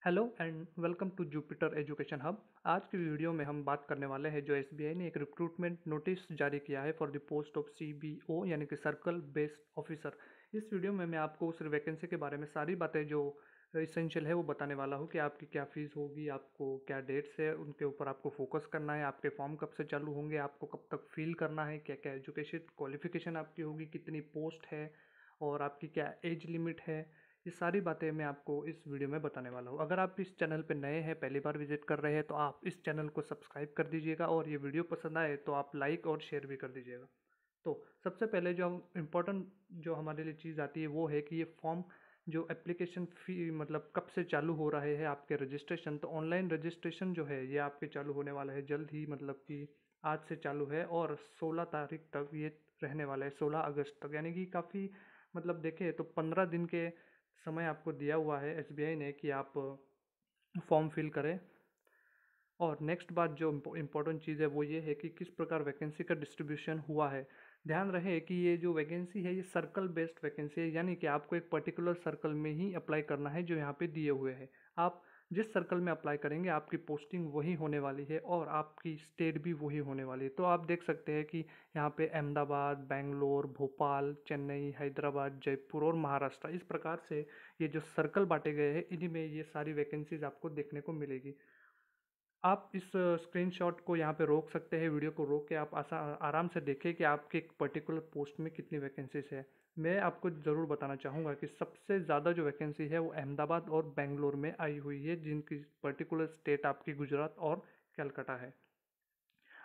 Hello and welcome to Jupiter education hub. आज की video में हम बात करने वाले हैं जो एसबीआई ने एक रिक्रूटमेंट नोटिस जारी किया है for the post of CBO यानी कि सर्कल बेस्ड ऑफिसर। इस वीडियो में मैं आपको उस वैकेंसी के बारे में सारी बातें जो इसेंशियल है वो बताने वाला हूँ कि आपकी क्या फ़ीस होगी, आपको क्या डेट्स है, उनके ऊपर आपको फोकस करना है, आपके फॉर्म कब से चालू होंगे, आपको कब तक फिल करना है, क्या क्या एजुकेशन क्वालिफिकेशन आपकी होगी, कितनी पोस्ट है और आपकी क्या एज लिमिट है। ये सारी बातें मैं आपको इस वीडियो में बताने वाला हूँ। अगर आप इस चैनल पर नए हैं, पहली बार विजिट कर रहे हैं, तो आप इस चैनल को सब्सक्राइब कर दीजिएगा और ये वीडियो पसंद आए तो आप लाइक और शेयर भी कर दीजिएगा। तो सबसे पहले जो इम्पोर्टेंट जो हमारे लिए चीज़ आती है वो है कि ये फॉर्म जो एप्लीकेशन फ़ी मतलब कब से चालू हो रहे हैं आपके रजिस्ट्रेशन। तो ऑनलाइन रजिस्ट्रेशन जो है ये आपके चालू होने वाला है जल्द ही, मतलब कि आज से चालू है और 16 तारीख तक ये रहने वाला है, 16 अगस्त तक। यानी कि काफ़ी मतलब देखें तो 15 दिन के समय आपको दिया हुआ है एसबीआई ने कि आप फॉर्म फिल करें। और नेक्स्ट बात जो इम्पोर्टेंट चीज़ है वो ये है कि किस प्रकार वैकेंसी का डिस्ट्रीब्यूशन हुआ है। ध्यान रहे कि ये जो वैकेंसी है ये सर्कल बेस्ड वैकेंसी है, यानी कि आपको एक पर्टिकुलर सर्कल में ही अप्लाई करना है जो यहाँ पे दिए हुए हैं। आप जिस सर्कल में अप्लाई करेंगे आपकी पोस्टिंग वही होने वाली है और आपकी स्टेट भी वही होने वाली है। तो आप देख सकते हैं कि यहाँ पे अहमदाबाद, बेंगलोर, भोपाल, चेन्नई, हैदराबाद, जयपुर और महाराष्ट्र, इस प्रकार से ये जो सर्कल बांटे गए हैं इन्हीं में ये सारी वैकेंसीज आपको देखने को मिलेगी। आप इस स्क्रीनशॉट को यहाँ पे रोक सकते हैं, वीडियो को रोक के आप आराम से देखें कि आपके एक पर्टिकुलर पोस्ट में कितनी वैकेंसीज है। मैं आपको ज़रूर बताना चाहूँगा कि सबसे ज़्यादा जो वैकेंसी है वो अहमदाबाद और बेंगलोर में आई हुई है, जिनकी पर्टिकुलर स्टेट आपकी गुजरात और कलकत्ता है।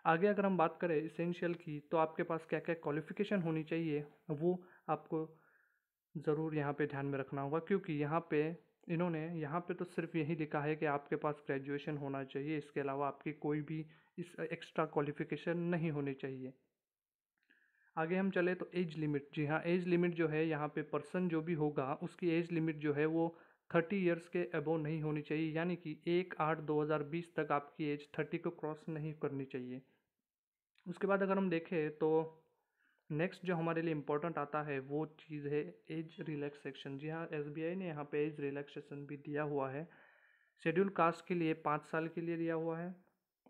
आगे अगर हम बात करें इसेंशियल की, तो आपके पास क्या क्या क्वालिफिकेशन होनी चाहिए वो आपको ज़रूर यहाँ पे ध्यान में रखना होगा, क्योंकि यहाँ पे इन्होंने यहाँ पे तो सिर्फ यही लिखा है कि आपके पास ग्रेजुएशन होना चाहिए, इसके अलावा आपकी कोई भी इस एक्स्ट्रा क्वालिफिकेशन नहीं होनी चाहिए। आगे हम चले तो एज लिमिट, जी हाँ, एज लिमिट जो है यहाँ पे पर्सन जो भी होगा उसकी एज लिमिट जो है वो 30 ईयर्स के अबव नहीं होनी चाहिए, यानी कि 1/8/2020 तक आपकी एज 30 को क्रॉस नहीं करनी चाहिए। उसके बाद अगर हम देखें तो नेक्स्ट जो हमारे लिए इम्पोर्टेंट आता है वो चीज़ है एज रिलैक्सेशन। जी हाँ, एसबीआई ने यहाँ पे एज रिलैक्सेशन भी दिया हुआ है। शेड्यूल कास्ट के लिए 5 साल के लिए दिया हुआ है,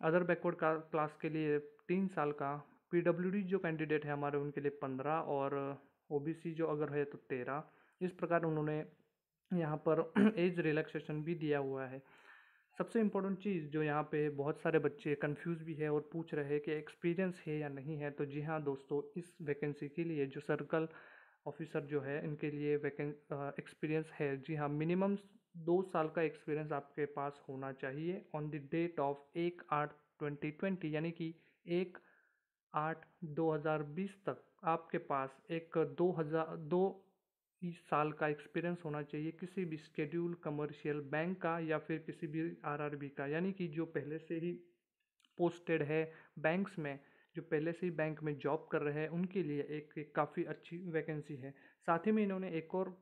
अदर बैकवर्ड क्लास के लिए 3 साल का, पीडब्ल्यूडी जो कैंडिडेट है हमारे उनके लिए 15 और ओबीसी जो अगर है तो 13। इस प्रकार उन्होंने यहाँ पर एज रिलैक्सेशन भी दिया हुआ है। सबसे इम्पोर्टेंट चीज़ जो यहाँ पे बहुत सारे बच्चे कंफ्यूज भी है और पूछ रहे हैं कि एक्सपीरियंस है या नहीं है, तो जी हाँ दोस्तों, इस वैकेंसी के लिए जो सर्कल ऑफिसर जो है इनके लिए एक्सपीरियंस है। जी हाँ, मिनिमम 2 साल का एक्सपीरियंस आपके पास होना चाहिए ऑन द डेट ऑफ 1/8/2020, यानी कि 1/8/2020 तक आपके पास एक 2 साल का एक्सपीरियंस होना चाहिए किसी भी शेड्यूल कमर्शियल बैंक का या फिर किसी भी आरआरबी का, यानी कि जो पहले से ही पोस्टेड है बैंक्स में, जो पहले से ही बैंक में जॉब कर रहे हैं उनके लिए एक काफ़ी अच्छी वैकेंसी है। साथ ही में इन्होंने एक और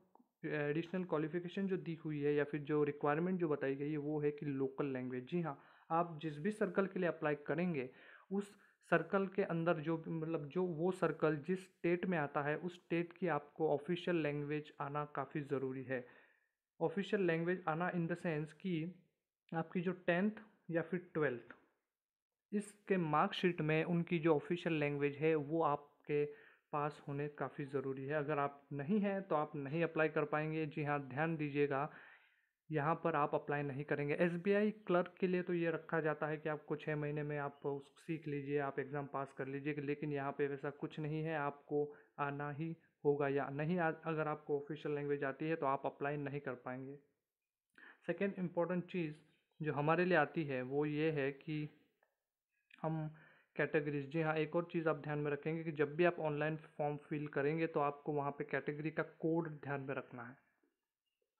एडिशनल क्वालिफिकेशन जो दी हुई है या फिर जो रिक्वायरमेंट जो बताई गई है वो है कि लोकल लैंग्वेज। जी हाँ, आप जिस भी सर्कल के लिए अप्लाई करेंगे उस सर्कल के अंदर जो मतलब जो वो सर्कल जिस स्टेट में आता है उस स्टेट की आपको ऑफिशियल लैंग्वेज आना काफ़ी ज़रूरी है। ऑफिशियल लैंग्वेज आना इन द सेंस कि आपकी जो 10th या फिर 12th, इसके मार्कशीट में उनकी जो ऑफिशियल लैंग्वेज है वो आपके पास होने काफ़ी ज़रूरी है। अगर आप नहीं हैं तो आप नहीं अप्लाई कर पाएंगे। जी हाँ, ध्यान दीजिएगा, यहाँ पर आप अप्लाई नहीं करेंगे। एसबीआई क्लर्क के लिए तो ये रखा जाता है कि आपको 6 महीने में आप सीख लीजिए, आप एग्ज़ाम पास कर लीजिए, लेकिन यहाँ पे वैसा कुछ नहीं है, आपको आना ही होगा या नहीं अगर आपको ऑफिशियल लैंग्वेज आती है तो आप अप्लाई नहीं कर पाएंगे। सेकेंड इम्पॉर्टेंट चीज़ जो हमारे लिए आती है वो ये है कि हम कैटेगरीज, जी हाँ, एक और चीज़ आप ध्यान में रखेंगे कि जब भी आप ऑनलाइन फॉर्म फिल करेंगे तो आपको वहाँ पे कैटेगरी का कोड ध्यान में रखना है।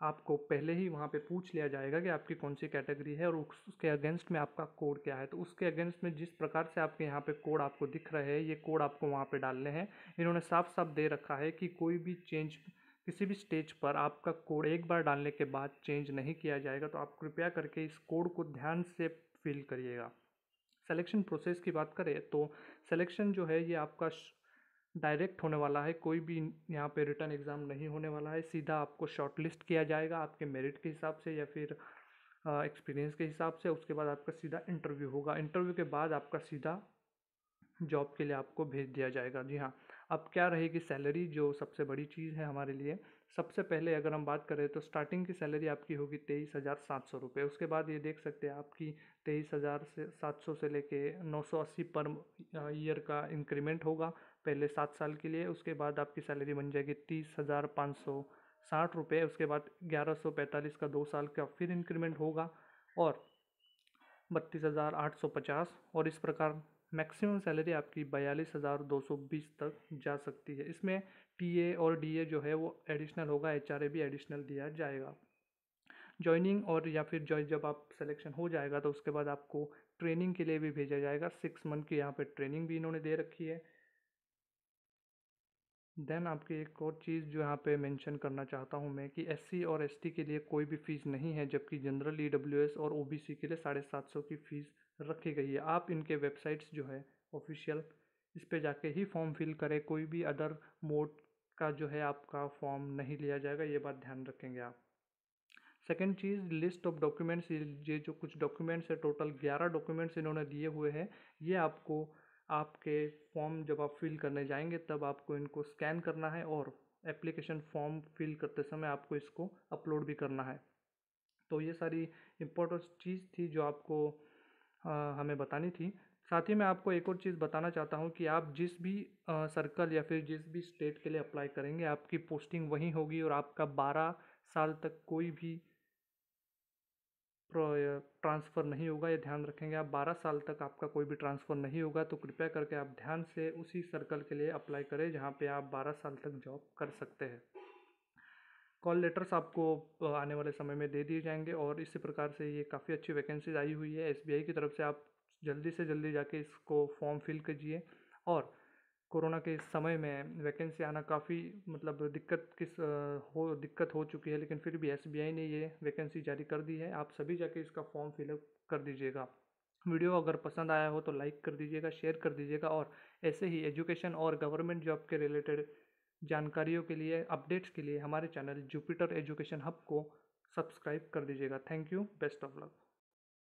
आपको पहले ही वहाँ पे पूछ लिया जाएगा कि आपकी कौन सी कैटेगरी है और उसके अगेंस्ट में आपका कोड क्या है। तो उसके अगेंस्ट में जिस प्रकार से आपके यहाँ पे कोड आपको दिख रहे हैं ये कोड आपको वहाँ पे डालने हैं। इन्होंने साफ साफ दे रखा है कि कोई भी चेंज किसी भी स्टेज पर आपका कोड एक बार डालने के बाद चेंज नहीं किया जाएगा, तो आप कृपया करके इस कोड को ध्यान से फिल करिएगा। सिलेक्शन प्रोसेस की बात करें तो सिलेक्शन जो है ये आपका डायरेक्ट होने वाला है, कोई भी यहाँ पे रिटर्न एग्ज़ाम नहीं होने वाला है। सीधा आपको शॉर्टलिस्ट किया जाएगा आपके मेरिट के हिसाब से या फिर एक्सपीरियंस के हिसाब से। उसके बाद आपका सीधा इंटरव्यू होगा, इंटरव्यू के बाद आपका सीधा जॉब के लिए आपको भेज दिया जाएगा। जी हाँ, अब क्या रहेगी सैलरी, जो सबसे बड़ी चीज़ है हमारे लिए। सबसे पहले अगर हम बात करें तो स्टार्टिंग की सैलरी आपकी होगी 23,700 रुपये। उसके बाद ये देख सकते हैं आपकी 23,700 से लेके 980 पर ईयर का इंक्रीमेंट होगा पहले 7 साल के लिए। उसके बाद आपकी सैलरी बन जाएगी 30,560 रुपये। उसके बाद 1145 का 2 साल का फिर इंक्रीमेंट होगा और 32,850, और इस प्रकार मैक्सिमम सैलरी आपकी 42,220 तक जा सकती है। इसमें टीए और डीए जो है वो एडिशनल होगा, एचआरए भी एडिशनल दिया जाएगा। जॉइनिंग और या फिर जब आप सिलेक्शन हो जाएगा तो उसके बाद आपको ट्रेनिंग के लिए भी भेजा जाएगा। 6 मंथ की यहाँ पे ट्रेनिंग भी इन्होंने दे रखी है। देन आपकी एक और चीज़ जो यहाँ पे मेंशन करना चाहता हूँ मैं कि एससी और एसटी के लिए कोई भी फ़ीस नहीं है, जबकि जनरल ईडब्ल्यूएस और ओबीसी के लिए 750 की फ़ीस रखी गई है। आप इनके वेबसाइट्स जो है ऑफिशियल, इस पे जाके ही फॉर्म फिल करें, कोई भी अदर मोड का जो है आपका फॉर्म नहीं लिया जाएगा, ये बात ध्यान रखेंगे आप। Second cheese, list of documents, ये जो कुछ डॉक्यूमेंट्स है, टोटल 11 डॉक्यूमेंट्स इन्होंने दिए हुए हैं। ये आपको आपके फॉर्म जब आप फिल करने जाएंगे तब आपको इनको स्कैन करना है और एप्लीकेशन फॉर्म फिल करते समय आपको इसको अपलोड भी करना है। तो ये सारी इम्पोर्टेंट चीज़ थी जो आपको हमें बतानी थी। साथ ही मैं आपको एक और चीज़ बताना चाहता हूँ कि आप जिस भी सर्कल या फिर जिस भी स्टेट के लिए अप्लाई करेंगे आपकी पोस्टिंग वहीं होगी और आपका 12 साल तक कोई भी ट्रांसफ़र नहीं होगा। ये ध्यान रखेंगे आप, 12 साल तक आपका कोई भी ट्रांसफ़र नहीं होगा। तो कृपया करके आप ध्यान से उसी सर्कल के लिए अप्लाई करें जहाँ पे आप 12 साल तक जॉब कर सकते हैं। कॉल लेटर्स आपको आने वाले समय में दे दिए जाएंगे और इसी प्रकार से ये काफ़ी अच्छी वैकेंसीज आई हुई है एसबीआई की तरफ से। आप जल्दी से जल्दी जाके इसको फॉर्म फिल कीजिए। और कोरोना के इस समय में वैकेंसी आना काफ़ी मतलब दिक्कत हो चुकी है, लेकिन फिर भी एसबीआई ने ये वैकेंसी जारी कर दी है। आप सभी जाके इसका फॉर्म फिलअप कर दीजिएगा। वीडियो अगर पसंद आया हो तो लाइक कर दीजिएगा, शेयर कर दीजिएगा, और ऐसे ही एजुकेशन और गवर्नमेंट जॉब के रिलेटेड जानकारियों के लिए, अपडेट्स के लिए हमारे चैनल जुपिटर एजुकेशन हब को सब्सक्राइब कर दीजिएगा। Thank you, best of luck.